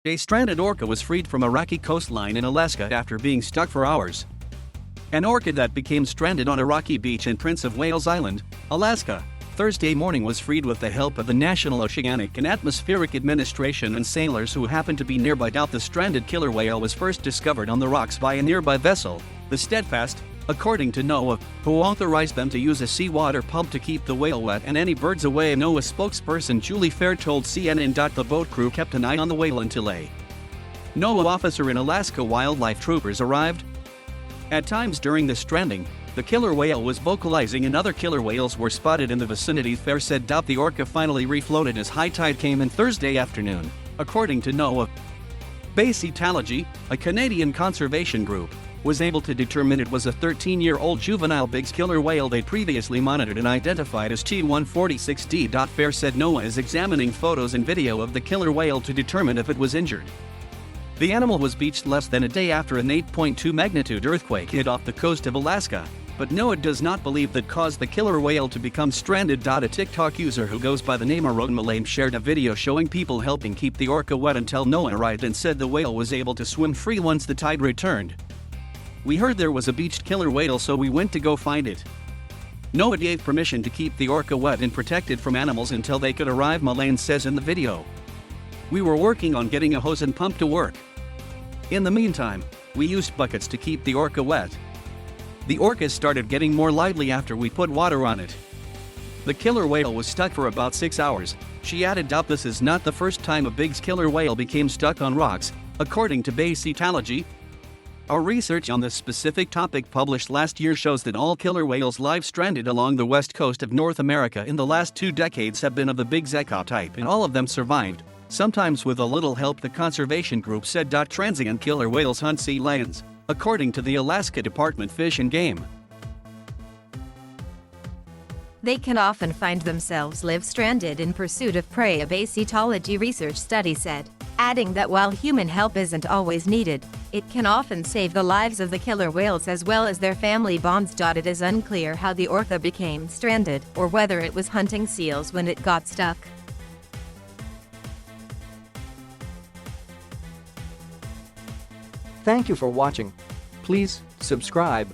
A stranded orca was freed from a rocky coastline in Alaska after being stuck for hours. An orca that became stranded on a rocky beach in Prince of Wales Island, Alaska, Thursday morning was freed with the help of the National Oceanic and Atmospheric Administration and sailors who happened to be nearby. The stranded killer whale was first discovered on the rocks by a nearby vessel, the Steadfast, according to NOAA, who authorized them to use a seawater pump to keep the whale wet and any birds away. NOAA spokesperson Julie Fair told CNN. The boat crew kept an eye on the whale until a NOAA officer and Alaska wildlife troopers arrived. At times during the stranding, the killer whale was vocalizing and other killer whales were spotted in the vicinity, Fair said. The orca finally refloated as high tide came in Thursday afternoon, according to NOAA. Baseatology, a Canadian conservation group, was able to determine it was a 13-year-old juvenile Biggs killer whale they previously monitored and identified as T146D. Fair said NOAA is examining photos and video of the killer whale to determine if it was injured. The animal was beached less than a day after an 8.2 magnitude earthquake hit off the coast of Alaska, but NOAA does not believe that caused the killer whale to become stranded. A TikTok user who goes by the name Aron Malaim shared a video showing people helping keep the orca wet until NOAA arrived and said the whale was able to swim free once the tide returned. "We heard there was a beached killer whale, so we went to go find it. NOAA gave permission to keep the orca wet and protected from animals until they could arrive," Malaim says in the video. "We were working on getting a hose and pump to work. In the meantime, we used buckets to keep the orca wet. The orcas started getting more lively after we put water on it. The killer whale was stuck for about 6 hours," she added. "This is not the first time a Biggs killer whale became stuck on rocks, according to Baseatology. Our research on this specific topic published last year shows that all killer whales live stranded along the west coast of North America in the last 2 decades have been of the Biggs echo type, and all of them survived, sometimes with a little help," the conservation group said. Transient killer whales hunt sea lions, according to the Alaska Department of Fish and Game. They can often find themselves live stranded in pursuit of prey, a baseatology research study said, adding that while human help isn't always needed, it can often save the lives of the killer whales as well as their family bonds. It is unclear how the orca became stranded or whether it was hunting seals when it got stuck. Thank you for watching. Please subscribe.